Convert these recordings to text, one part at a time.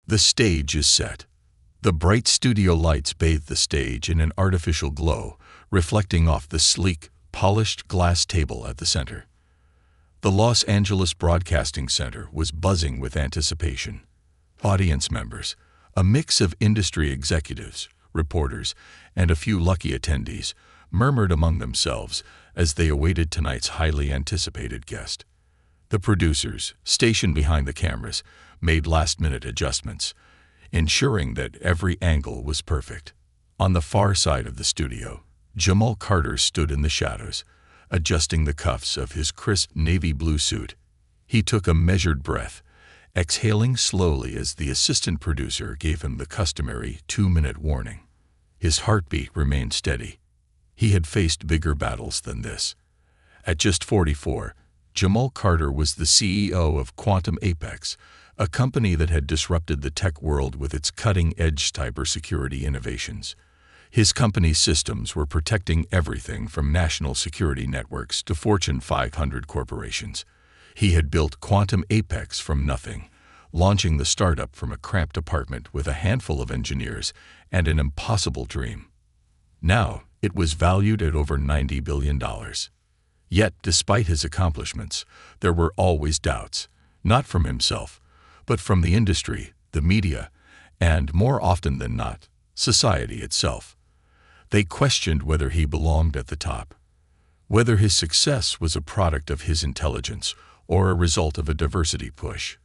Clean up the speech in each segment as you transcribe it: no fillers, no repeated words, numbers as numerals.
The stage is set. The bright studio lights bathe the stage in an artificial glow, reflecting off the sleek, polished glass table at the center. The Los Angeles Broadcasting Center was buzzing with anticipation. Audience members, a mix of industry executives, reporters, and a few lucky attendees, murmured among themselves as they awaited tonight's highly anticipated guest. The producers, stationed behind the cameras, made last-minute adjustments, ensuring that every angle was perfect. On the far side of the studio, Jamal Carter stood in the shadows, adjusting the cuffs of his crisp navy blue suit. He took a measured breath, exhaling slowly as the assistant producer gave him the customary 2-minute warning. His heartbeat remained steady. He had faced bigger battles than this. At just 44, Jamal Carter was the CEO of Quantum Apex, a company that had disrupted the tech world with its cutting-edge cybersecurity innovations. His company's systems were protecting everything from national security networks to Fortune 500 corporations. He had built Quantum Apex from nothing, launching the startup from a cramped apartment with a handful of engineers and an impossible dream. Now, it was valued at over $90 billion. Yet, despite his accomplishments, there were always doubts, not from himself, but from the industry, the media, and, more often than not, society itself. They questioned whether he belonged at the top, whether his success was a product of his intelligence or a result of a diversity push,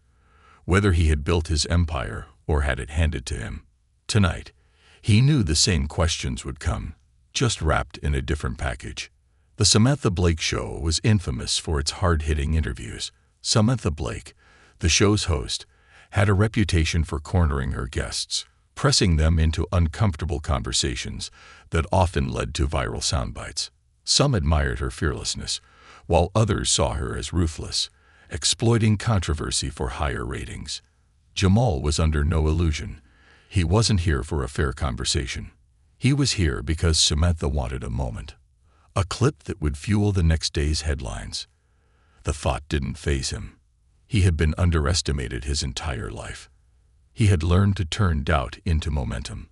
whether he had built his empire or had it handed to him. Tonight, he knew the same questions would come, just wrapped in a different package. The Samantha Blake Show was infamous for its hard-hitting interviews. Samantha Blake, the show's host, had a reputation for cornering her guests, pressing them into uncomfortable conversations that often led to viral soundbites. Some admired her fearlessness, while others saw her as ruthless, exploiting controversy for higher ratings. Jamal was under no illusion. He wasn't here for a fair conversation. He was here because Samantha wanted a moment, a clip that would fuel the next day's headlines. The thought didn't faze him. He had been underestimated his entire life. He had learned to turn doubt into momentum.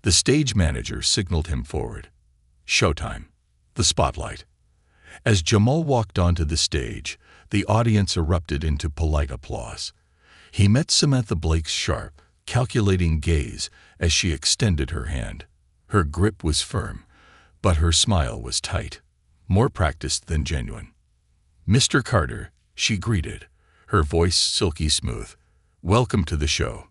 The stage manager signaled him forward. Showtime. The spotlight. As Jamal walked onto the stage, the audience erupted into polite applause. He met Samantha Blake's sharp, calculating gaze as she extended her hand. Her grip was firm, but her smile was tight, more practiced than genuine. "Mr. Carter," she greeted, her voice silky smooth. "Welcome to the show."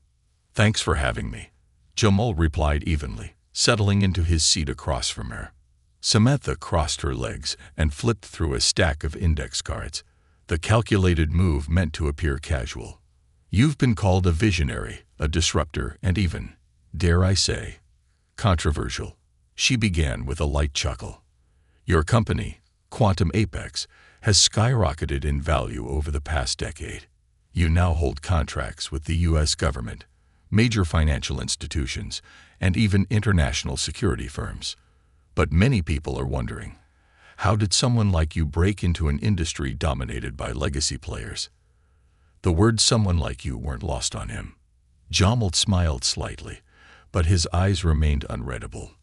"Thanks for having me," Jamal replied evenly, settling into his seat across from her. Samantha crossed her legs and flipped through a stack of index cards, the calculated move meant to appear casual. "You've been called a visionary, a disruptor, and even, dare I say, controversial," she began with a light chuckle. "Your company, Quantum Apex, has skyrocketed in value over the past decade. You now hold contracts with the U.S. government, major financial institutions, and even international security firms. But many people are wondering, how did someone like you break into an industry dominated by legacy players?" The words "someone like you" weren't lost on him. Jamal smiled slightly, but his eyes remained unreadable.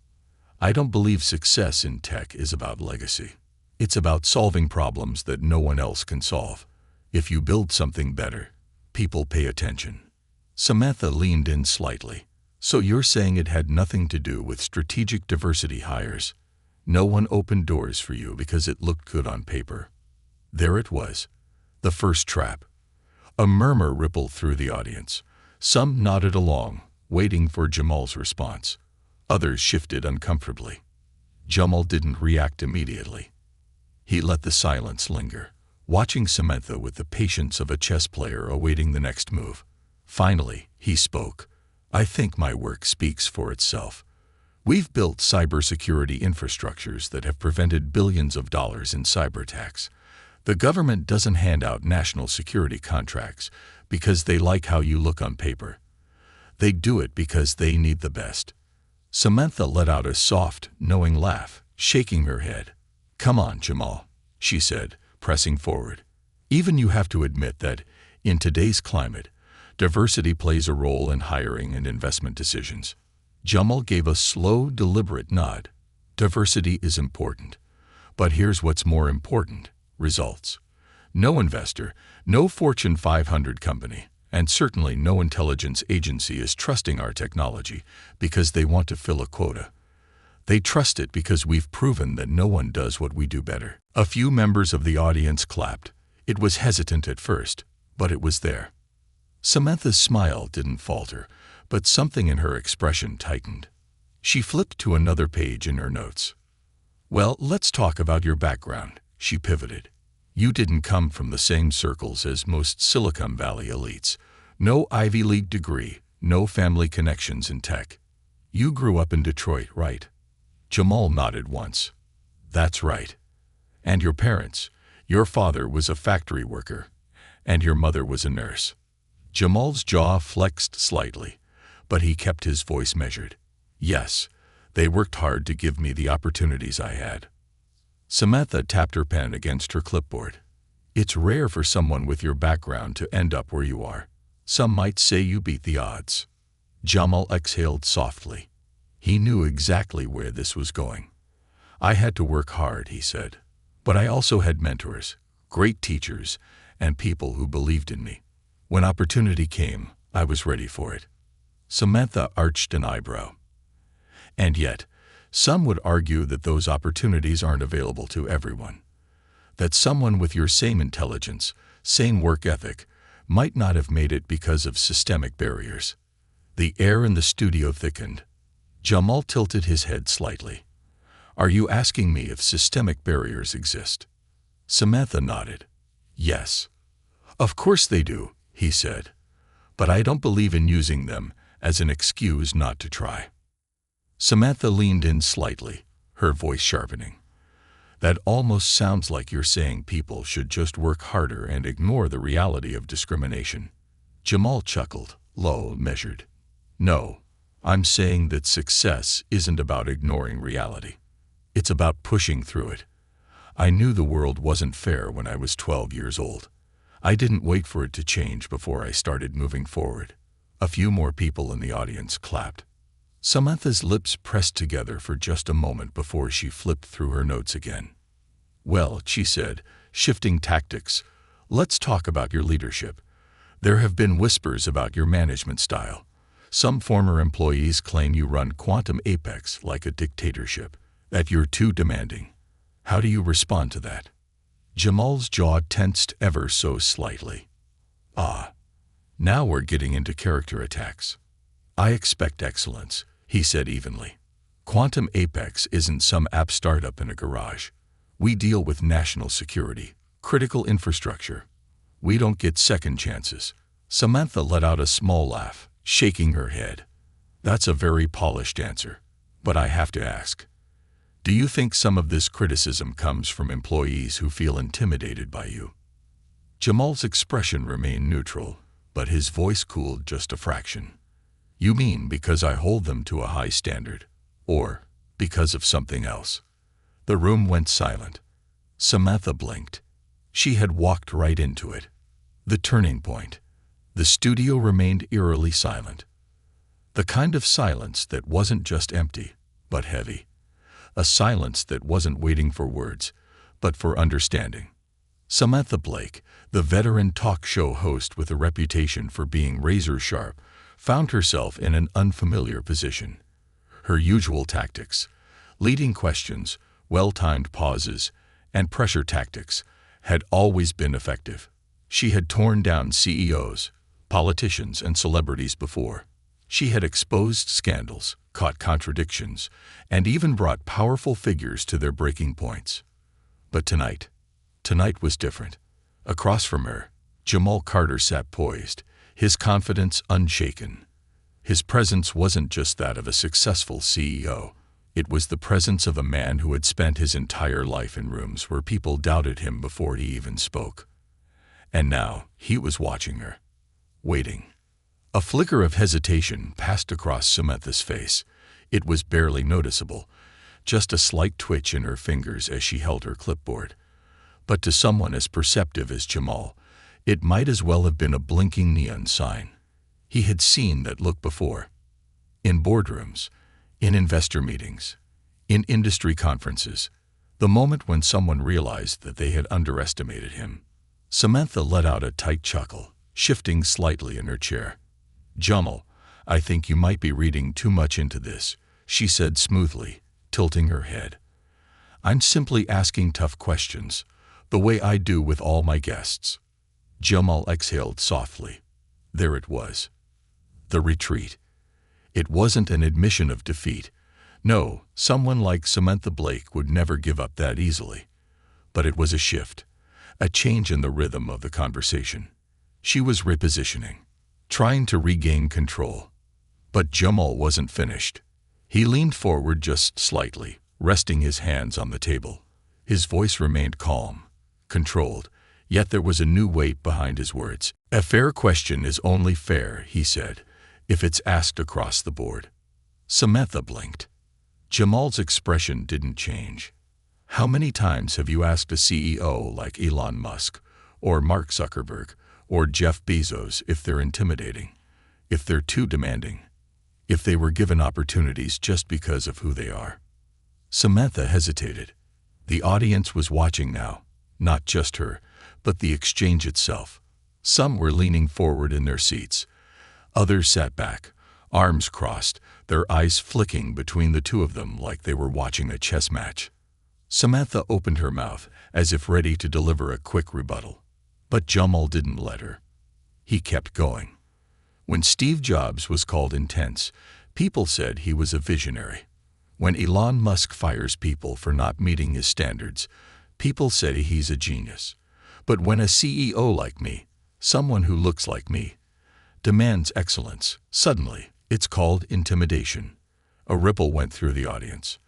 "I don't believe success in tech is about legacy. It's about solving problems that no one else can solve. If you build something better, people pay attention." Samantha leaned in slightly. "So you're saying it had nothing to do with strategic diversity hires? No one opened doors for you because it looked good on paper?" There it was, the first trap. A murmur rippled through the audience. Some nodded along, waiting for Jamal's response. Others shifted uncomfortably. Jamal didn't react immediately. He let the silence linger, watching Samantha with the patience of a chess player awaiting the next move. Finally, he spoke. "I think my work speaks for itself. We've built cybersecurity infrastructures that have prevented billions of dollars in cyber attacks. The government doesn't hand out national security contracts because they like how you look on paper. They do it because they need the best." Samantha let out a soft, knowing laugh, shaking her head. "Come on, Jamal," she said, pressing forward. "Even you have to admit that, in today's climate, Diversity plays a role in hiring and investment decisions. Jamal gave a slow, deliberate nod. Diversity is important. But here's what's more important: results. No investor, no Fortune 500 company, and certainly no intelligence agency is trusting our technology because they want to fill a quota. They trust it because we've proven that no one does what we do better. A few members of the audience clapped. It was hesitant at first, but it was there. Samantha's smile didn't falter, but something in her expression tightened. She flipped to another page in her notes. "Well, let's talk about your background," she pivoted. "You didn't come from the same circles as most Silicon Valley elites. No Ivy League degree, no family connections in tech. You grew up in Detroit, right?" Jamal nodded once. "That's right. And your parents? Your father was a factory worker, and your mother was a nurse." Jamal's jaw flexed slightly, but he kept his voice measured. "Yes, they worked hard to give me the opportunities I had." Samantha tapped her pen against her clipboard. "It's rare for someone with your background to end up where you are. Some might say you beat the odds." Jamal exhaled softly. He knew exactly where this was going. "I had to work hard," he said. "But I also had mentors, great teachers, and people who believed in me. When opportunity came, I was ready for it." Samantha arched an eyebrow. "And yet, some would argue that those opportunities aren't available to everyone. That someone with your same intelligence, same work ethic, might not have made it because of systemic barriers." The air in the studio thickened. Jamal tilted his head slightly. "Are you asking me if systemic barriers exist?" Samantha nodded. "Yes. Of course they do," he said. "But I don't believe in using them as an excuse not to try." Samantha leaned in slightly, her voice sharpening. "That almost sounds like you're saying people should just work harder and ignore the reality of discrimination." Jamal chuckled, low, measured. "No, I'm saying that success isn't about ignoring reality. It's about pushing through it. I knew the world wasn't fair when I was 12 years old. I didn't wait for it to change before I started moving forward." A few more people in the audience clapped. Samantha's lips pressed together for just a moment before she flipped through her notes again. "Well," she said, shifting tactics, "let's talk about your leadership. There have been whispers about your management style. Some former employees claim you run Quantum Apex like a dictatorship, that you're too demanding. How do you respond to that?" Jamal's jaw tensed ever so slightly. Now we're getting into character attacks. "I expect excellence," he said evenly. "Quantum Apex isn't some app startup in a garage. We deal with national security, critical infrastructure. We don't get second chances." Samantha let out a small laugh, shaking her head. "That's a very polished answer, but I have to ask. Do you think some of this criticism comes from employees who feel intimidated by you?" Jamal's expression remained neutral, but his voice cooled just a fraction. "You mean because I hold them to a high standard, or because of something else?" The room went silent. Samantha blinked. She had walked right into it. The turning point. The studio remained eerily silent. The kind of silence that wasn't just empty, but heavy. A silence that wasn't waiting for words, but for understanding. Samantha Blake, the veteran talk show host with a reputation for being razor-sharp, found herself in an unfamiliar position. Her usual tactics, leading questions, well-timed pauses, and pressure tactics, had always been effective. She had torn down CEOs, politicians, and celebrities before. She had exposed scandals, caught contradictions, and even brought powerful figures to their breaking points. But tonight was different. Across from her, Jamal Carter sat poised, his confidence unshaken. His presence wasn't just that of a successful CEO. It was the presence of a man who had spent his entire life in rooms where people doubted him before he even spoke. And now he was watching her, waiting. A flicker of hesitation passed across Samantha's face. It was barely noticeable, just a slight twitch in her fingers as she held her clipboard. But to someone as perceptive as Jamal, it might as well have been a blinking neon sign. He had seen that look before. In boardrooms, in investor meetings, in industry conferences, the moment when someone realized that they had underestimated him. Samantha let out a tight chuckle, shifting slightly in her chair. "Jamal, I think you might be reading too much into this," she said smoothly, tilting her head. "I'm simply asking tough questions, the way I do with all my guests." Jamal exhaled softly. There it was. The retreat. It wasn't an admission of defeat. No, someone like Samantha Blake would never give up that easily. But it was a shift, a change in the rhythm of the conversation. She was repositioning, trying to regain control. But Jamal wasn't finished. He leaned forward just slightly, resting his hands on the table. His voice remained calm, controlled, yet there was a new weight behind his words. "A fair question is only fair," he said, "if it's asked across the board." Samantha blinked. Jamal's expression didn't change. "How many times have you asked a CEO like Elon Musk, or Mark Zuckerberg, or Jeff Bezos if they're intimidating, if they're too demanding, if they were given opportunities just because of who they are?" Samantha hesitated. The audience was watching now, not just her, but the exchange itself. Some were leaning forward in their seats. Others sat back, arms crossed, their eyes flicking between the two of them like they were watching a chess match. Samantha opened her mouth, as if ready to deliver a quick rebuttal. But Jamal didn't let her. He kept going. When Steve Jobs was called intense, people said he was a visionary. When Elon Musk fires people for not meeting his standards, people say he's a genius. But when a CEO like me, someone who looks like me, demands excellence, suddenly, it's called intimidation. A ripple went through the audience.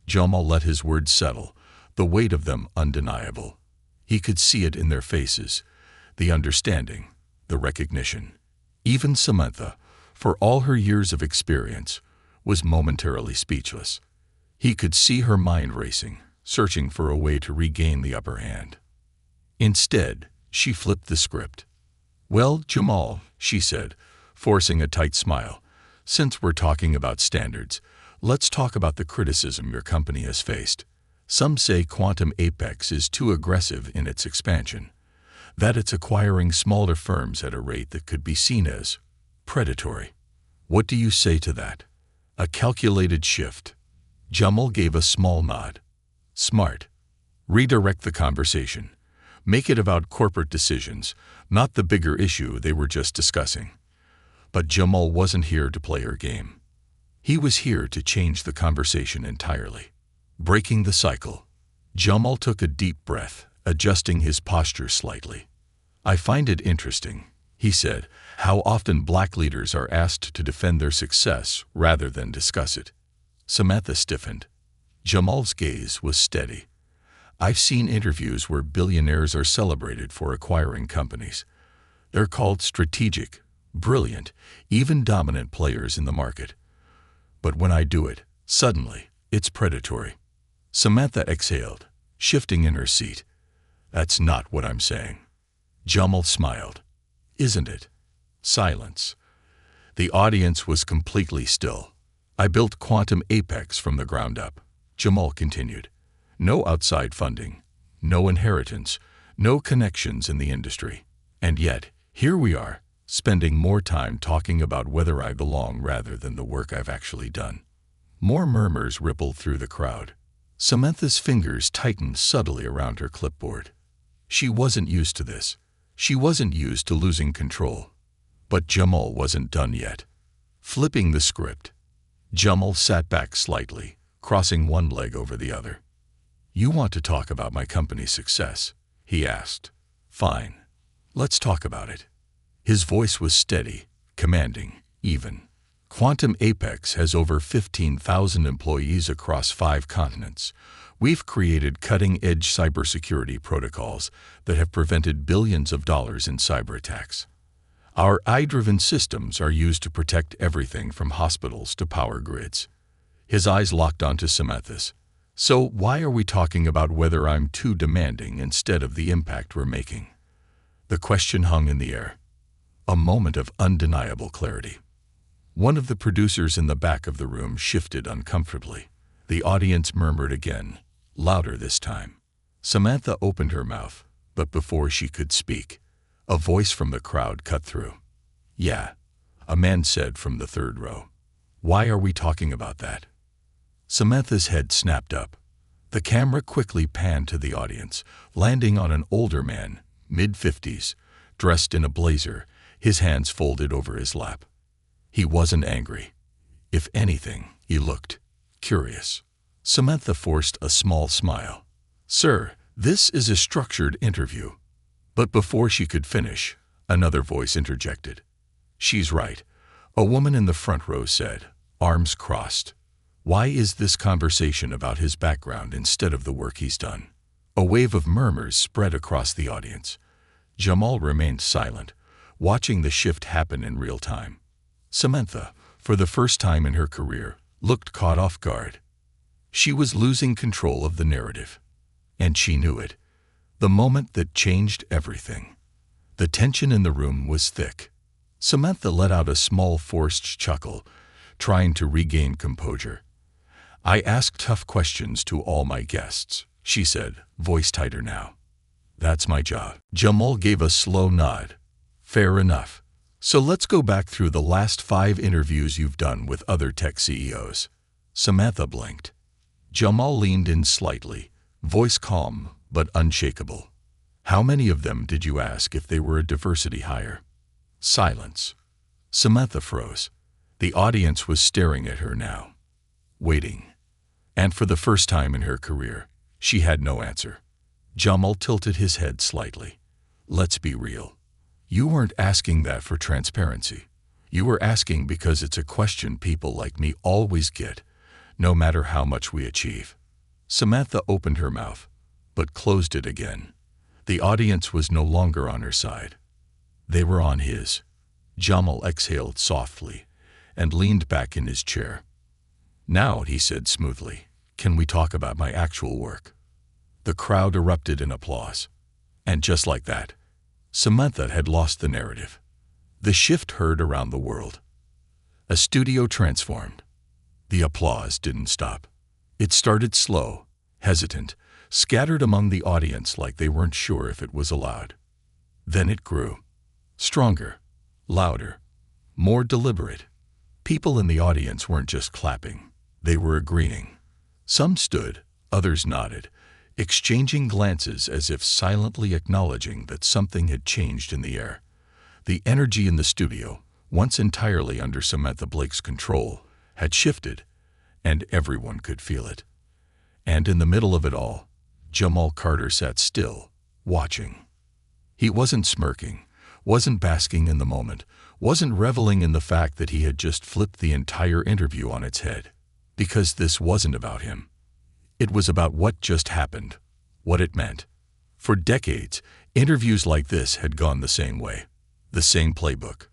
Jamal let his words settle, the weight of them undeniable. He could see it in their faces, the understanding, the recognition. Even Samantha, for all her years of experience, was momentarily speechless. He could see her mind racing, searching for a way to regain the upper hand. Instead, she flipped the script. "Well, Jamal," she said, forcing a tight smile, "since we're talking about standards, let's talk about the criticism your company has faced. Some say Quantum Apex is too aggressive in its expansion, that it's acquiring smaller firms at a rate that could be seen as predatory. What do you say to that?" A calculated shift. Jamal gave a small nod. "Smart. Redirect the conversation. Make it about corporate decisions, not the bigger issue they were just discussing." But Jamal wasn't here to play her game. He was here to change the conversation entirely. Breaking the cycle. Jamal took a deep breath, adjusting his posture slightly. "I find it interesting," he said, "how often black leaders are asked to defend their success rather than discuss it." Samantha stiffened. Jamal's gaze was steady. "I've seen interviews where billionaires are celebrated for acquiring companies. They're called strategic, brilliant, even dominant players in the market. But when I do it, suddenly, it's predatory." Samantha exhaled, shifting in her seat. "That's not what I'm saying." Jamal smiled. "Isn't it?" Silence. The audience was completely still. "I built Quantum Apex from the ground up," Jamal continued. "No outside funding, no inheritance, no connections in the industry. And yet, here we are, spending more time talking about whether I belong rather than the work I've actually done." More murmurs rippled through the crowd. Samantha's fingers tightened subtly around her clipboard. She wasn't used to this. She wasn't used to losing control. But Jamal wasn't done yet. Flipping the script, Jamal sat back slightly, crossing one leg over the other. "You want to talk about my company's success?" he asked. "Fine. Let's talk about it." His voice was steady, commanding, even. "Quantum Apex has over 15,000 employees across 5 continents. We've created cutting-edge cybersecurity protocols that have prevented billions of dollars in cyber attacks. Our AI-driven systems are used to protect everything from hospitals to power grids." His eyes locked onto Samantha's. "So why are we talking about whether I'm too demanding instead of the impact we're making?" The question hung in the air. A moment of undeniable clarity. One of the producers in the back of the room shifted uncomfortably. The audience murmured again, louder this time. Samantha opened her mouth, but before she could speak, a voice from the crowd cut through. "Yeah," a man said from the third row. "Why are we talking about that?" Samantha's head snapped up. The camera quickly panned to the audience, landing on an older man, mid-50s, dressed in a blazer, his hands folded over his lap. He wasn't angry. If anything, he looked curious. Samantha forced a small smile. "Sir, this is a structured interview." But before she could finish, another voice interjected. "She's right," a woman in the front row said, arms crossed. "Why is this conversation about his background instead of the work he's done?" A wave of murmurs spread across the audience. Jamal remained silent, watching the shift happen in real time. Samantha, for the first time in her career, looked caught off guard. She was losing control of the narrative. And she knew it. The moment that changed everything. The tension in the room was thick. Samantha let out a small forced chuckle, trying to regain composure. "I ask tough questions to all my guests," she said, voice tighter now. "That's my job." Jamal gave a slow nod. "Fair enough. So let's go back through the last 5 interviews you've done with other tech CEOs. Samantha blinked. Jamal leaned in slightly, voice calm but unshakable. "How many of them did you ask if they were a diversity hire?" Silence. Samantha froze. The audience was staring at her now, waiting. And for the first time in her career, she had no answer. Jamal tilted his head slightly. "Let's be real. You weren't asking that for transparency. You were asking because it's a question people like me always get, no matter how much we achieve." Samantha opened her mouth, but closed it again. The audience was no longer on her side. They were on his. Jamal exhaled softly and leaned back in his chair. "Now," he said smoothly, "can we talk about my actual work?" The crowd erupted in applause. And just like that, Samantha had lost the narrative. The shift heard around the world. A studio transformed. The applause didn't stop. It started slow, hesitant, scattered among the audience like they weren't sure if it was allowed. Then it grew. Stronger, louder, more deliberate. People in the audience weren't just clapping. They were agreeing. Some stood, others nodded, exchanging glances as if silently acknowledging that something had changed in the air. The energy in the studio, once entirely under Samantha Blake's control, had shifted, and everyone could feel it. And in the middle of it all, Jamal Carter sat still, watching. He wasn't smirking, wasn't basking in the moment, wasn't reveling in the fact that he had just flipped the entire interview on its head. Because this wasn't about him. It was about what just happened, what it meant. For decades, interviews like this had gone the same way, the same playbook.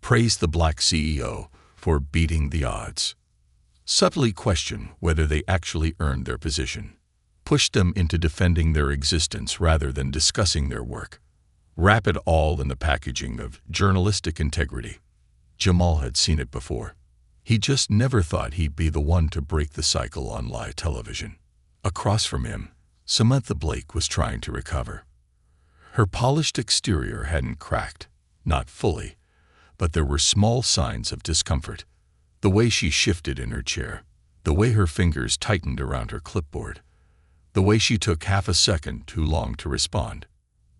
Praise the black CEO for beating the odds. Subtly question whether they actually earned their position. Push them into defending their existence rather than discussing their work. Wrap it all in the packaging of journalistic integrity. Jamal had seen it before. He just never thought he'd be the one to break the cycle on live television. Across from him, Samantha Blake was trying to recover. Her polished exterior hadn't cracked, not fully, but there were small signs of discomfort. The way she shifted in her chair, the way her fingers tightened around her clipboard, the way she took half a second too long to respond.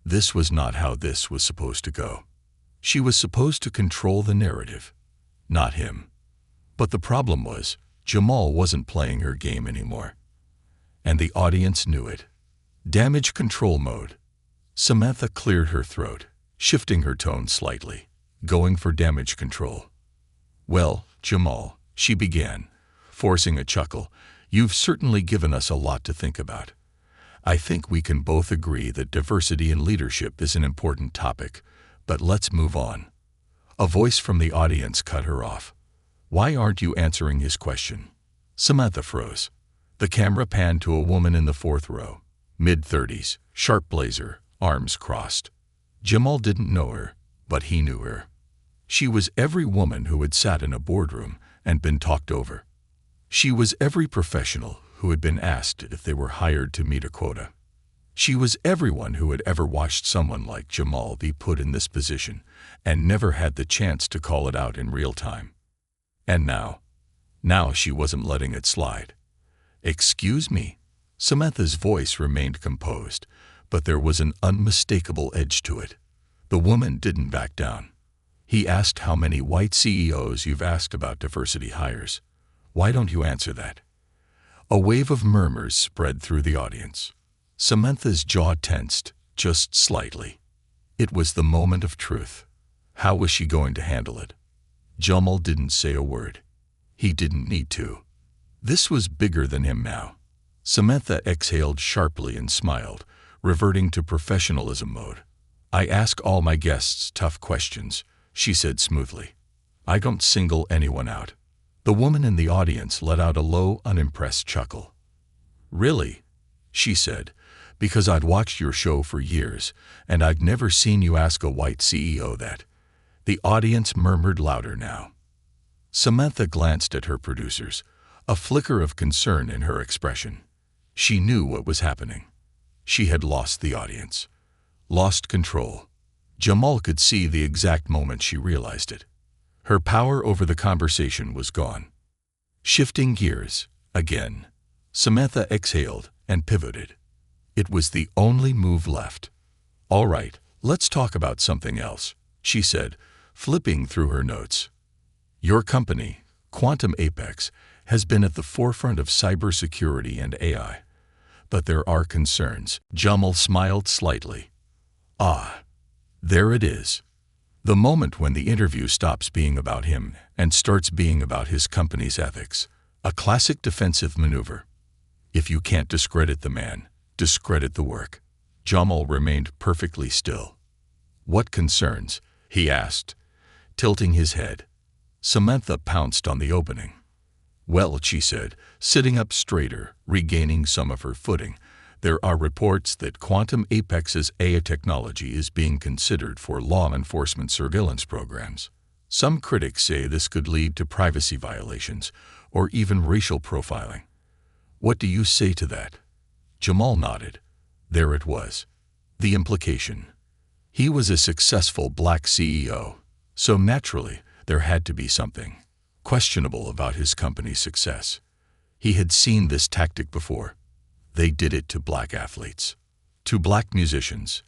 This was not how this was supposed to go. She was supposed to control the narrative, not him. But the problem was, Jamal wasn't playing her game anymore. And the audience knew it. Damage control mode. Samantha cleared her throat, shifting her tone slightly, going for damage control. "Well, Jamal," she began, forcing a chuckle, "you've certainly given us a lot to think about. I think we can both agree that diversity in leadership is an important topic, but let's move on." A voice from the audience cut her off. "Why aren't you answering his question?" Samantha froze. The camera panned to a woman in the fourth row, mid-30s, sharp blazer, arms crossed. Jamal didn't know her, but he knew her. She was every woman who had sat in a boardroom and been talked over. She was every professional who had been asked if they were hired to meet a quota. She was everyone who had ever watched someone like Jamal be put in this position and never had the chance to call it out in real time. And now she wasn't letting it slide. "Excuse me?" Samantha's voice remained composed, but there was an unmistakable edge to it. The woman didn't back down. "He asked how many white CEOs you've asked about diversity hires. Why don't you answer that?" A wave of murmurs spread through the audience. Samantha's jaw tensed, just slightly. It was the moment of truth. How was she going to handle it? Jamal didn't say a word. He didn't need to. This was bigger than him now. Samantha exhaled sharply and smiled, reverting to professionalism mode. "I ask all my guests tough questions," she said smoothly. "I don't single anyone out." The woman in the audience let out a low, unimpressed chuckle. "Really?" she said, "because I'd watched your show for years, and I'd never seen you ask a white CEO that." The audience murmured louder now. Samantha glanced at her producers, a flicker of concern in her expression. She knew what was happening. She had lost the audience. Lost control. Jamal could see the exact moment she realized it. Her power over the conversation was gone. Shifting gears, again, Samantha exhaled and pivoted. It was the only move left. "All right, let's talk about something else," she said, flipping through her notes. "Your company, Quantum Apex, has been at the forefront of cybersecurity and AI. But there are concerns." Jamal smiled slightly. "Ah, there it is. The moment when the interview stops being about him and starts being about his company's ethics. A classic defensive maneuver. If you can't discredit the man, discredit the work." Jamal remained perfectly still. "What concerns?" he asked, tilting his head. Samantha pounced on the opening. "Well," she said, sitting up straighter, regaining some of her footing, "there are reports that Quantum Apex's AI technology is being considered for law enforcement surveillance programs. Some critics say this could lead to privacy violations or even racial profiling. What do you say to that?" Jamal nodded. There it was. The implication. He was a successful black CEO, so naturally there had to be something questionable about his company's success. He had seen this tactic before. They did it to black athletes, to black musicians,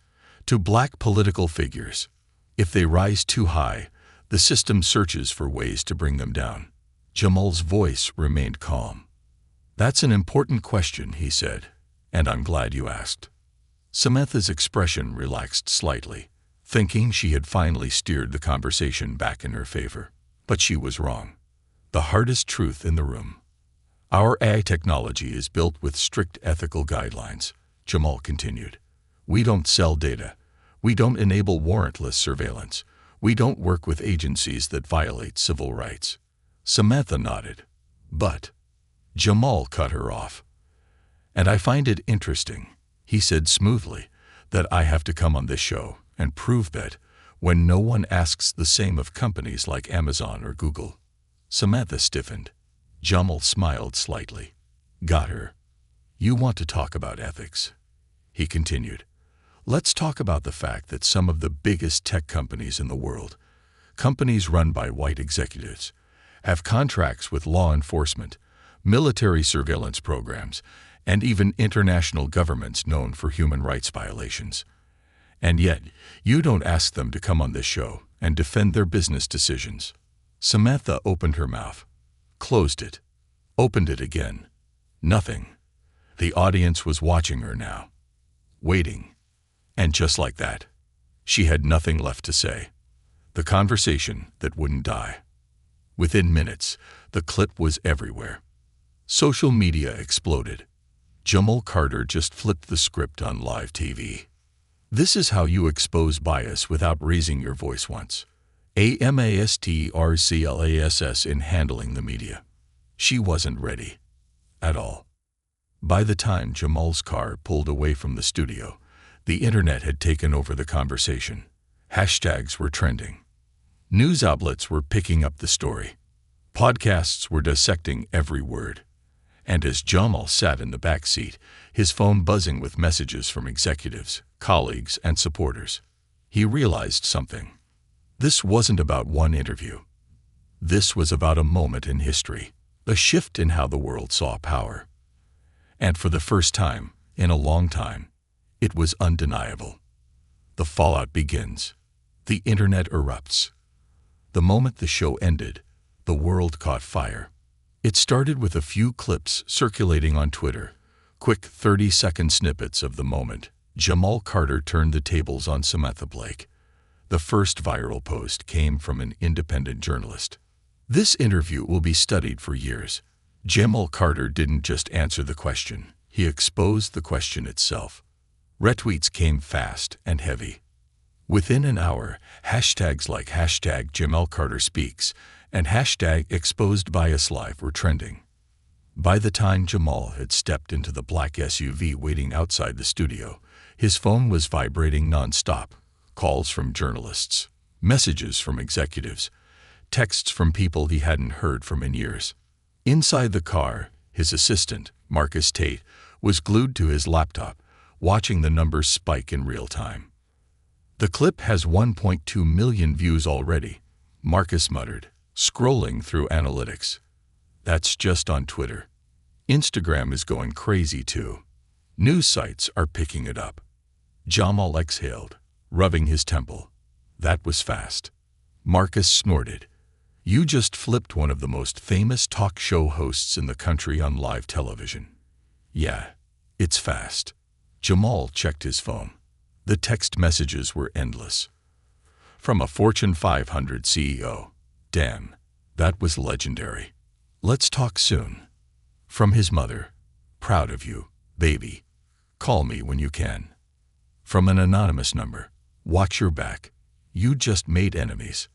to black political figures. If they rise too high, the system searches for ways to bring them down. Jamal's voice remained calm. "That's an important question," he said, "and I'm glad you asked." Samantha's expression relaxed slightly, thinking she had finally steered the conversation back in her favor. But she was wrong. The hardest truth in the room. "Our AI technology is built with strict ethical guidelines," Jamal continued. "We don't sell data. We don't enable warrantless surveillance. We don't work with agencies that violate civil rights." Samantha nodded. "But..." Jamal cut her off. "And I find it interesting," he said smoothly, "that I have to come on this show and prove that when no one asks the same of companies like Amazon or Google." Samantha stiffened. Jamal smiled slightly. "Got her. You want to talk about ethics," he continued. "Let's talk about the fact that some of the biggest tech companies in the world, companies run by white executives, have contracts with law enforcement, military surveillance programs, and even international governments known for human rights violations. And yet, you don't ask them to come on this show and defend their business decisions." Samantha opened her mouth, closed it, opened it again. Nothing. The audience was watching her now, waiting. And just like that, she had nothing left to say. The conversation that wouldn't die. Within minutes, the clip was everywhere. Social media exploded. Jamal Carter just flipped the script on live TV. "This is how you expose bias without raising your voice once. AMASTRCLASS in handling the media." She wasn't ready. At all. By the time Jamal's car pulled away from the studio, the internet had taken over the conversation. Hashtags were trending. News outlets were picking up the story. Podcasts were dissecting every word. And as Jamal sat in the back seat, his phone buzzing with messages from executives, colleagues, and supporters, he realized something. This wasn't about one interview. This was about a moment in history, a shift in how the world saw power. And for the first time, in a long time, it was undeniable. The fallout begins. The internet erupts. The moment the show ended, the world caught fire. It started with a few clips circulating on Twitter, quick 30-second snippets of the moment. Jamal Carter turned the tables on Samantha Blake. The first viral post came from an independent journalist. This interview will be studied for years. Jamal Carter didn't just answer the question, he exposed the question itself. Retweets came fast and heavy. Within an hour, hashtags like #JamalCarterSpeaks and #ExposedBiasLive were trending. By the time Jamal had stepped into the black SUV waiting outside the studio, his phone was vibrating non-stop. Calls from journalists, messages from executives, texts from people he hadn't heard from in years. Inside the car, his assistant, Marcus Tate, was glued to his laptop, watching the numbers spike in real time. "The clip has 1.2 million views already," Marcus muttered, scrolling through analytics. "That's just on Twitter. Instagram is going crazy too. News sites are picking it up." Jamal exhaled, rubbing his temple. That was fast. Marcus snorted. "You just flipped one of the most famous talk show hosts in the country on live television." "Yeah, it's fast." Jamal checked his phone. The text messages were endless. From a Fortune 500 CEO. "Damn, that was legendary. Let's talk soon." From his mother. "Proud of you, baby. Call me when you can." From an anonymous number. "Watch your back. You just made enemies."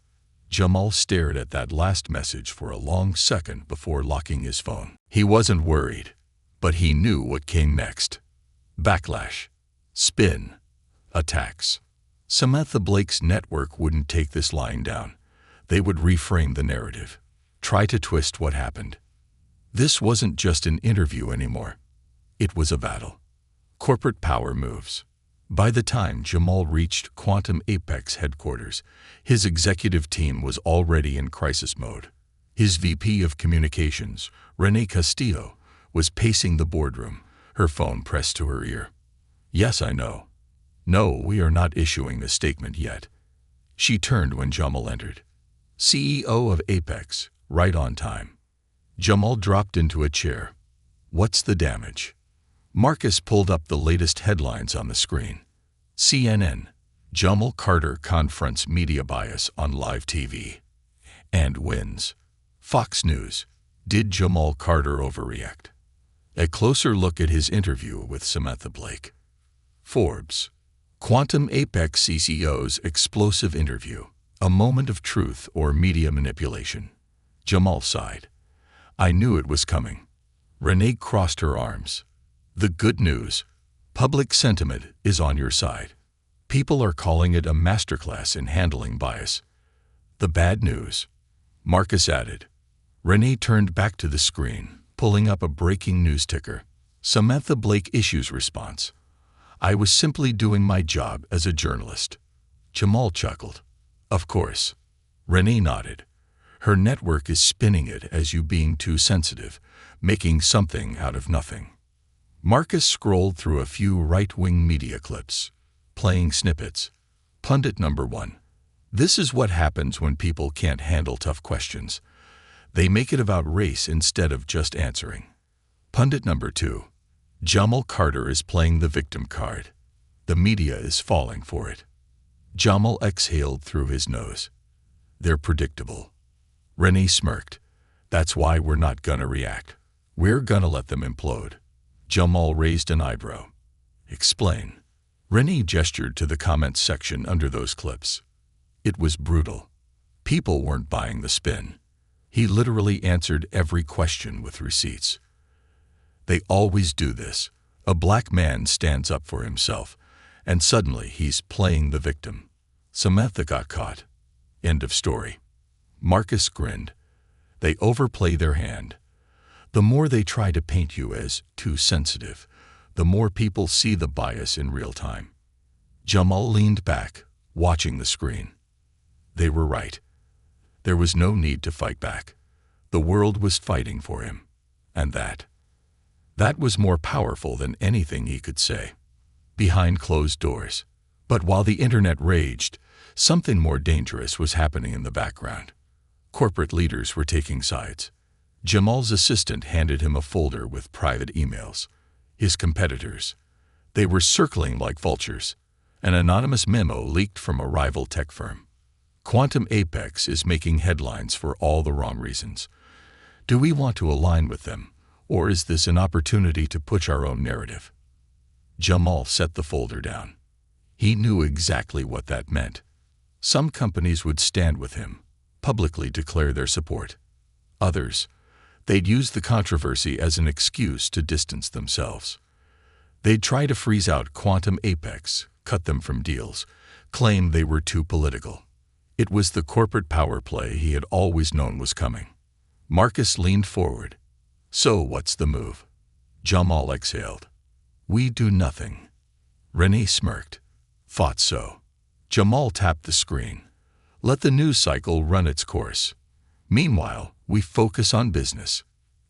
Jamal stared at that last message for a long second before locking his phone. He wasn't worried, but he knew what came next. Backlash. Spin. Attacks. Samantha Blake's network wouldn't take this lying down. They would reframe the narrative. Try to twist what happened. This wasn't just an interview anymore. It was a battle. Corporate power moves. By the time Jamal reached Quantum Apex headquarters, his executive team was already in crisis mode. His VP of Communications, Renee Castillo, was pacing the boardroom, her phone pressed to her ear. "Yes, I know. No, we are not issuing a statement yet." She turned when Jamal entered. "CEO of Apex, right on time." Jamal dropped into a chair. "What's the damage?" Marcus pulled up the latest headlines on the screen. CNN, Jamal Carter confronts media bias on live TV. And wins. Fox News, did Jamal Carter overreact? A closer look at his interview with Samantha Blake. Forbes, Quantum Apex CCO's explosive interview, a moment of truth or media manipulation. Jamal sighed. "I knew it was coming." Renee crossed her arms. "The good news, public sentiment is on your side. People are calling it a masterclass in handling bias." "The bad news," Marcus added. Renee turned back to the screen, pulling up a breaking news ticker. Samantha Blake issues response. "I was simply doing my job as a journalist." Jamal chuckled. "Of course." Renee nodded. "Her network is spinning it as you being too sensitive, making something out of nothing." Marcus scrolled through a few right-wing media clips, playing snippets. Pundit number 1. "This is what happens when people can't handle tough questions. They make it about race instead of just answering." Pundit number 2. "Jamal Carter is playing the victim card. The media is falling for it." Jamal exhaled through his nose. "They're predictable." Renee smirked. "That's why we're not gonna react. We're gonna let them implode." Jamal raised an eyebrow. "Explain." Renee gestured to the comments section under those clips. It was brutal. People weren't buying the spin. He literally answered every question with receipts. "They always do this. A black man stands up for himself, and suddenly he's playing the victim." Samantha got caught. End of story. Marcus grinned. They overplay their hand. The more they try to paint you as too sensitive, the more people see the bias in real time. Jamal leaned back, watching the screen. They were right. There was no need to fight back. The world was fighting for him. And that was more powerful than anything he could say. Behind closed doors. But while the internet raged, something more dangerous was happening in the background. Corporate leaders were taking sides. Jamal's assistant handed him a folder with private emails. His competitors. They were circling like vultures. An anonymous memo leaked from a rival tech firm. Quantum Apex is making headlines for all the wrong reasons. Do we want to align with them, or is this an opportunity to push our own narrative? Jamal set the folder down. He knew exactly what that meant. Some companies would stand with him, publicly declare their support. Others, they'd use the controversy as an excuse to distance themselves. They'd try to freeze out Quantum Apex, cut them from deals, claim they were too political. It was the corporate power play he had always known was coming. Marcus leaned forward. So what's the move? Jamal exhaled. We do nothing. Renee smirked. Thought so. Jamal tapped the screen. Let the news cycle run its course. Meanwhile, we focus on business.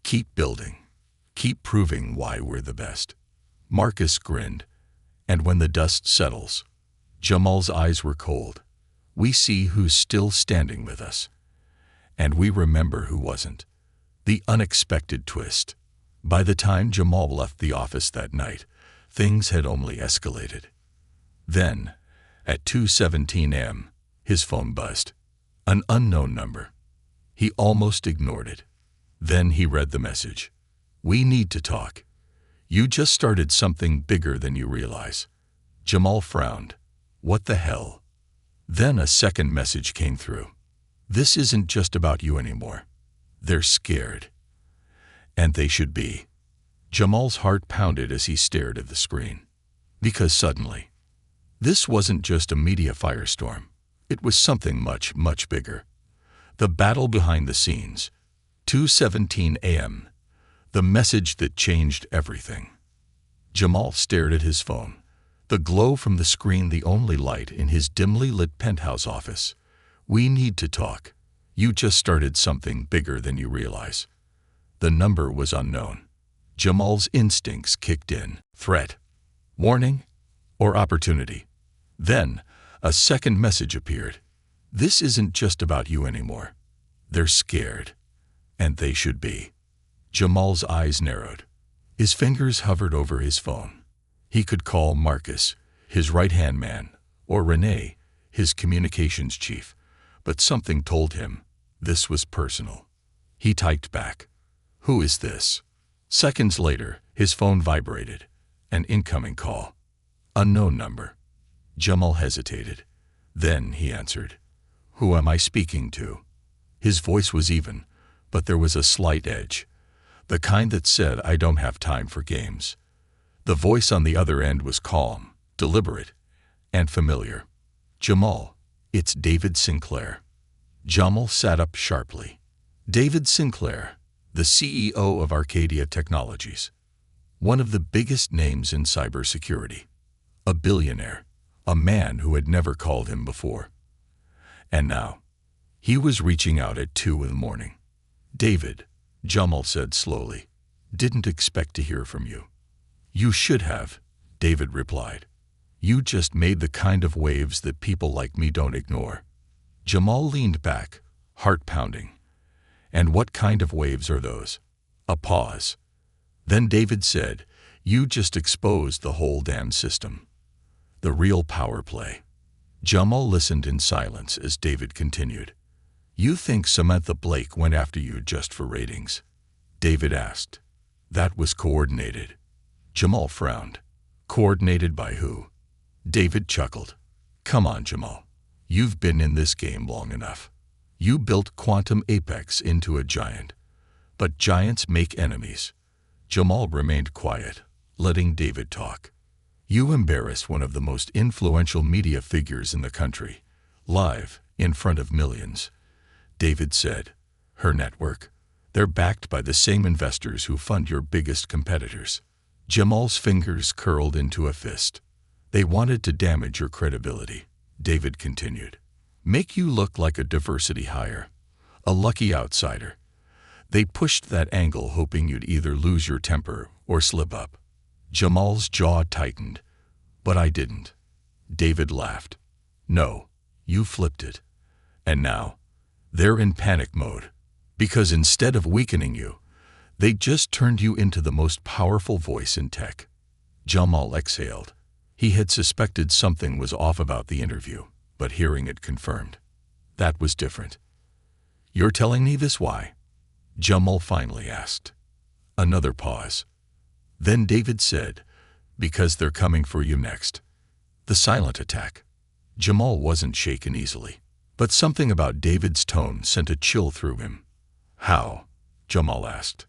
Keep building. Keep proving why we're the best. Marcus grinned. And when the dust settles, Jamal's eyes were cold. We see who's still standing with us. And we remember who wasn't. The unexpected twist. By the time Jamal left the office that night, things had only escalated. Then, at 2:17 a.m., his phone buzzed. An unknown number. He almost ignored it. Then he read the message. We need to talk. You just started something bigger than you realize. Jamal frowned. What the hell? Then a second message came through. This isn't just about you anymore. They're scared. And they should be. Jamal's heart pounded as he stared at the screen. Because suddenly, this wasn't just a media firestorm. It was something much, much bigger. The battle behind the scenes. 2:17 a.m. The message that changed everything. Jamal stared at his phone. The glow from the screen the only light in his dimly lit penthouse office. We need to talk. You just started something bigger than you realize. The number was unknown. Jamal's instincts kicked in. Threat, warning, or opportunity. Then, a second message appeared. This isn't just about you anymore. They're scared. And they should be. Jamal's eyes narrowed. His fingers hovered over his phone. He could call Marcus, his right-hand man, or Renee, his communications chief, but something told him this was personal. He typed back, Who is this? Seconds later, his phone vibrated. An incoming call. Unknown number. Jamal hesitated. Then he answered, Who am I speaking to? His voice was even, but there was a slight edge. The kind that said, I don't have time for games. The voice on the other end was calm, deliberate, and familiar. Jamal, it's David Sinclair. Jamal sat up sharply. David Sinclair, the CEO of Arcadia Technologies. One of the biggest names in cybersecurity. A billionaire, a man who had never called him before. And now, he was reaching out at 2 a.m. David, Jamal said slowly, didn't expect to hear from you. You should have, David replied. You just made the kind of waves that people like me don't ignore. Jamal leaned back, heart pounding. And what kind of waves are those? A pause. Then David said, You just exposed the whole damn system. The real power play. Jamal listened in silence as David continued. You think Samantha Blake went after you just for ratings? David asked. That was coordinated. Jamal frowned. Coordinated by who? David chuckled. Come on, Jamal. You've been in this game long enough. You built Quantum Apex into a giant. But giants make enemies. Jamal remained quiet, letting David talk. You embarrassed one of the most influential media figures in the country, live, in front of millions. David said, "Her network? They're backed by the same investors who fund your biggest competitors." Jamal's fingers curled into a fist. "They wanted to damage your credibility," David continued. "Make you look like a diversity hire, a lucky outsider. They pushed that angle hoping you'd either lose your temper or slip up." Jamal's jaw tightened. "But I didn't." David laughed. "No, you flipped it. And now, they're in panic mode. Because instead of weakening you, they just turned you into the most powerful voice in tech." Jamal exhaled. He had suspected something was off about the interview, but hearing it confirmed. That was different. "You're telling me this why?" Jamal finally asked. Another pause. Then David said, "Because they're coming for you next." The silent attack. Jamal wasn't shaken easily, but something about David's tone sent a chill through him. "How?" Jamal asked.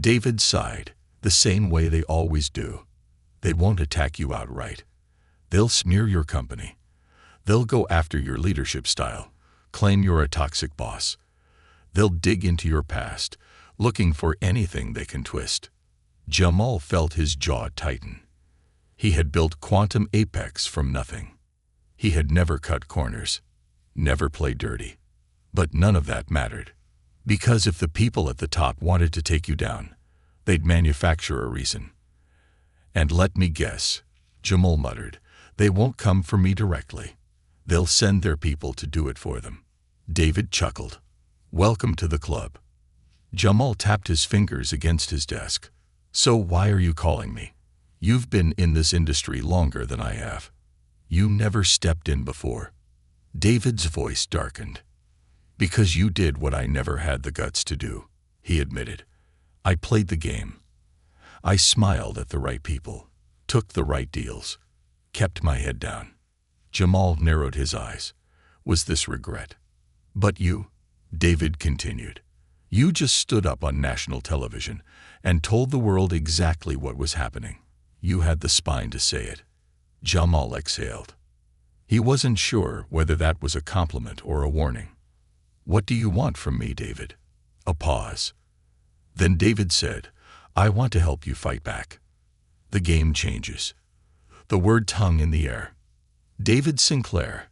David sighed, "The same way they always do. They won't attack you outright. They'll smear your company. They'll go after your leadership style, claim you're a toxic boss. They'll dig into your past, looking for anything they can twist." Jamal felt his jaw tighten. He had built Quantum Apex from nothing. He had never cut corners, never played dirty. But none of that mattered. Because if the people at the top wanted to take you down, they'd manufacture a reason. "And let me guess," Jamal muttered, "they won't come for me directly. They'll send their people to do it for them." David chuckled. "Welcome to the club." Jamal tapped his fingers against his desk. "So why are you calling me? You've been in this industry longer than I have. You never stepped in before." David's voice darkened. "Because you did what I never had the guts to do," he admitted. "I played the game. I smiled at the right people, took the right deals, kept my head down." Jamal narrowed his eyes. Was this regret? "But you," David continued, "you just stood up on national television and told the world exactly what was happening. You had the spine to say it." Jamal exhaled. He wasn't sure whether that was a compliment or a warning. "What do you want from me, David?" A pause. Then David said, "I want to help you fight back." The game changes. The word hung in the air. David Sinclair,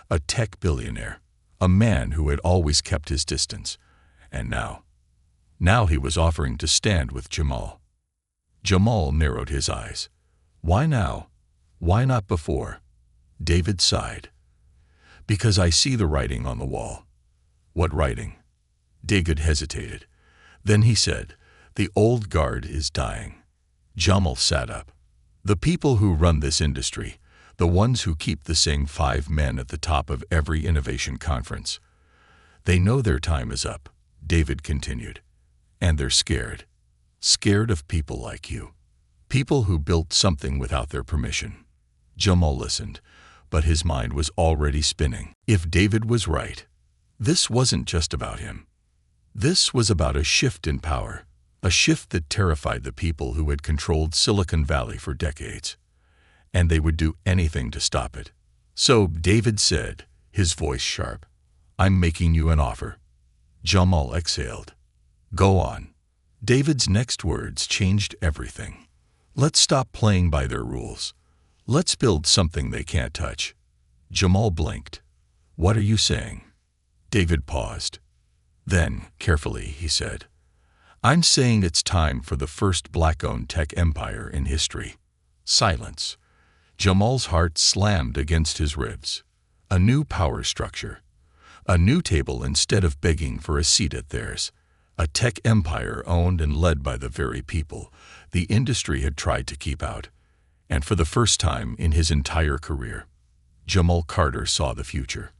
a tech billionaire, a man who had always kept his distance, and now he was offering to stand with Jamal. Jamal narrowed his eyes. "Why now? Why not before?" David sighed. "Because I see the writing on the wall." "What writing?" David hesitated. Then he said, "The old guard is dying." Jamal sat up. "The people who run this industry, the ones who keep the same 5 men at the top of every innovation conference. They know their time is up," David continued. "And they're scared. Scared of people like you. People who built something without their permission." Jamal listened, but his mind was already spinning. If David was right, this wasn't just about him. This was about a shift in power, a shift that terrified the people who had controlled Silicon Valley for decades. And they would do anything to stop it. "So," David said, his voice sharp, "I'm making you an offer." Jamal exhaled. "Go on." David's next words changed everything. "Let's stop playing by their rules. Let's build something they can't touch." Jamal blinked. "What are you saying?" David paused. Then, carefully, he said, "I'm saying it's time for the first black-owned tech empire in history." Silence. Jamal's heart slammed against his ribs. A new power structure. A new table instead of begging for a seat at theirs. A tech empire owned and led by the very people the industry had tried to keep out. And for the first time in his entire career, Jamal Carter saw the future.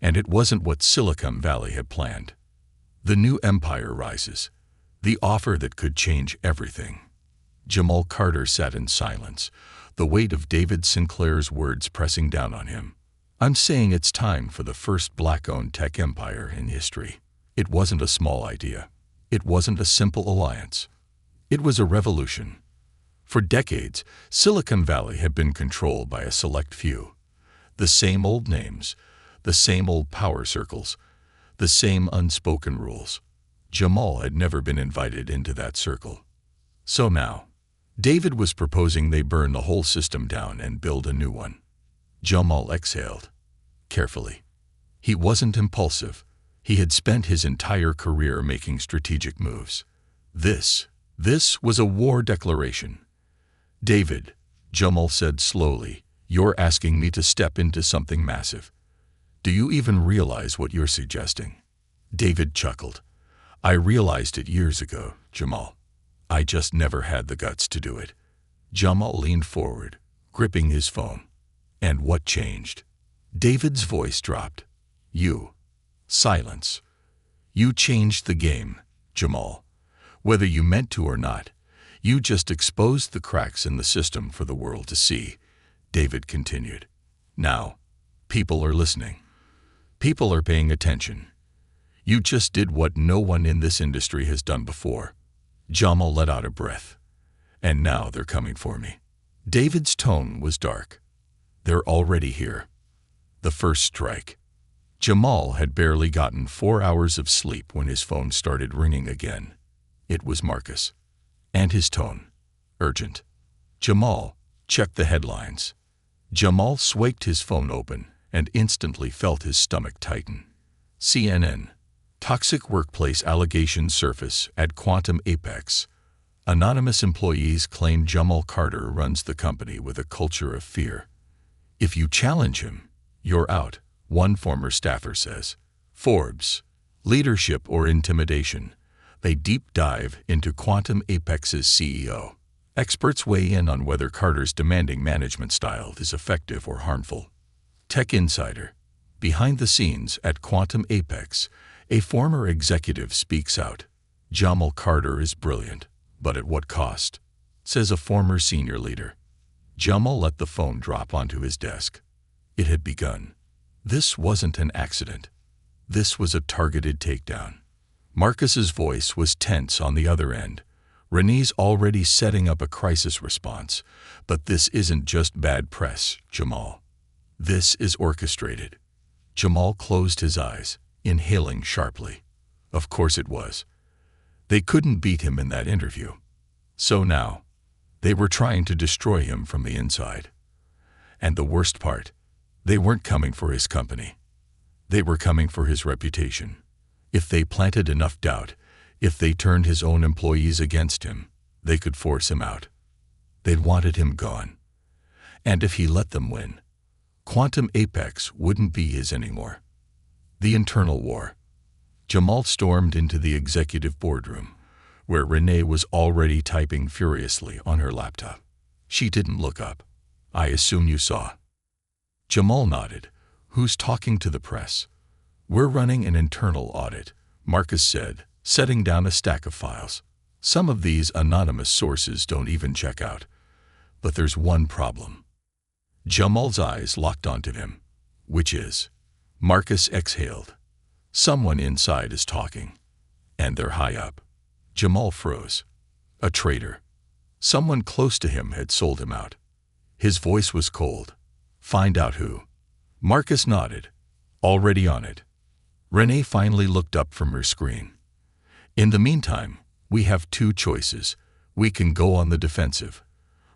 And it wasn't what Silicon Valley had planned. The new empire rises. The offer that could change everything. Jamal Carter sat in silence, the weight of David Sinclair's words pressing down on him. "I'm saying it's time for the first black-owned tech empire in history." It wasn't a small idea. It wasn't a simple alliance. It was a revolution. For decades, Silicon Valley had been controlled by a select few. The same old names, the same old power circles, the same unspoken rules. Jamal had never been invited into that circle. So now, David was proposing they burn the whole system down and build a new one. Jamal exhaled carefully. He wasn't impulsive. He had spent his entire career making strategic moves. This was a war declaration. David, Jamal said slowly, you're asking me to step into something massive. Do you even realize what you're suggesting? David chuckled. I realized it years ago, Jamal. I just never had the guts to do it. Jamal leaned forward, gripping his phone. And what changed? David's voice dropped. You. Silence. You changed the game, Jamal. Whether you meant to or not, you just exposed the cracks in the system for the world to see, David continued. Now, people are listening. People are paying attention. You just did what no one in this industry has done before. Jamal let out a breath. And now they're coming for me. David's tone was dark. They're already here. The first strike. Jamal had barely gotten 4 hours of sleep when his phone started ringing again. It was Marcus. And his tone. Urgent. Jamal, check the headlines. Jamal swiped his phone open and instantly felt his stomach tighten. CNN. Toxic workplace allegations surface at Quantum Apex. Anonymous employees claim Jamal Carter runs the company with a culture of fear. If you challenge him, you're out, one former staffer says. Forbes. Leadership or intimidation. They deep dive into Quantum Apex's CEO. Experts weigh in on whether Carter's demanding management style is effective or harmful. Tech Insider. Behind the scenes at Quantum Apex, a former executive speaks out. Jamal Carter is brilliant, but at what cost? Says a former senior leader. Jamal let the phone drop onto his desk. It had begun. This wasn't an accident. This was a targeted takedown. Marcus's voice was tense on the other end. Renee's already setting up a crisis response, but this isn't just bad press, Jamal. This is orchestrated. Jamal closed his eyes, inhaling sharply. Of course it was. They couldn't beat him in that interview. So now, they were trying to destroy him from the inside. And the worst part, they weren't coming for his company. They were coming for his reputation. If they planted enough doubt, if they turned his own employees against him, they could force him out. They'd wanted him gone. And if he let them win, Quantum Apex wouldn't be his anymore. The internal war. Jamal stormed into the executive boardroom, where Renee was already typing furiously on her laptop. She didn't look up. I assume you saw. Jamal nodded. Who's talking to the press? We're running an internal audit, Marcus said, setting down a stack of files. Some of these anonymous sources don't even check out. But there's one problem. Jamal's eyes locked onto him. Which is? Marcus exhaled. Someone inside is talking. And they're high up. Jamal froze. A traitor. Someone close to him had sold him out. His voice was cold. Find out who. Marcus nodded. Already on it. Renee finally looked up from her screen. In the meantime, we have two choices. We can go on the defensive.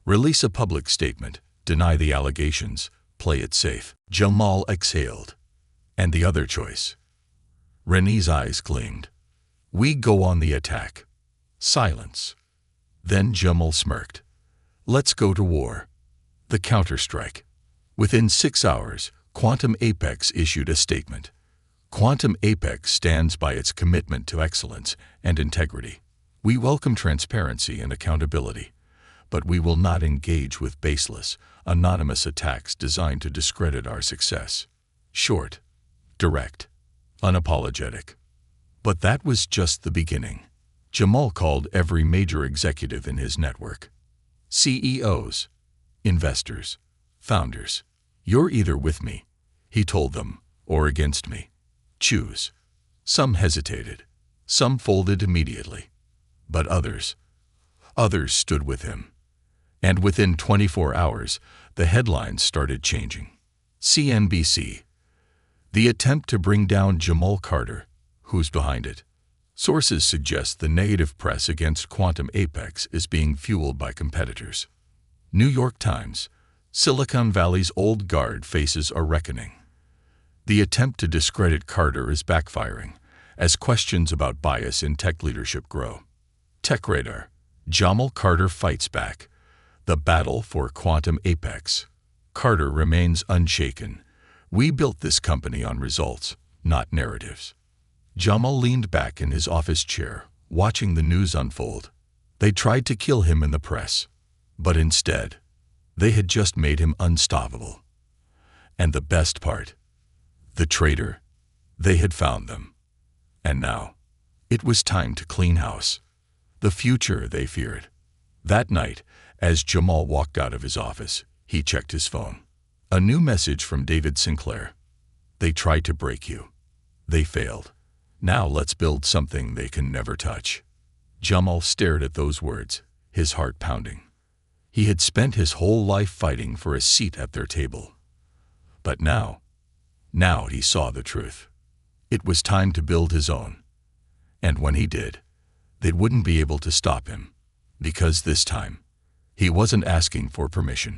Release a public statement, deny the allegations, play it safe. Jamal exhaled. And the other choice. Renee's eyes gleamed. We go on the attack. Silence. Then Jamal smirked. Let's go to war. The counterstrike. Within 6 hours, Quantum Apex issued a statement. Quantum Apex stands by its commitment to excellence and integrity. We welcome transparency and accountability, but we will not engage with baseless, anonymous attacks designed to discredit our success. Short, direct, unapologetic. But that was just the beginning. Jamal called every major executive in his network. CEOs, investors, founders. You're either with me, he told them, or against me. Choose. Some hesitated. Some folded immediately. But others stood with him. And within 24 hours, the headlines started changing. CNBC. The attempt to bring down Jamal Carter. Who's behind it? Sources suggest the negative press against Quantum Apex is being fueled by competitors. New York Times. Silicon Valley's old guard faces a reckoning. The attempt to discredit Carter is backfiring, as questions about bias in tech leadership grow. TechRadar. Jamal Carter fights back. The battle for Quantum Apex. Carter remains unshaken. We built this company on results, not narratives. Jamal leaned back in his office chair, watching the news unfold. They tried to kill him in the press, but instead, they had just made him unstoppable. And the best part, the traitor, they had found them. And now, it was time to clean house. The future they feared. That night, as Jamal walked out of his office, he checked his phone. A new message from David Sinclair. They tried to break you. They failed. Now let's build something they can never touch. Jamal stared at those words, his heart pounding. He had spent his whole life fighting for a seat at their table. But now he saw the truth. It was time to build his own. And when he did, they wouldn't be able to stop him, because this time, he wasn't asking for permission.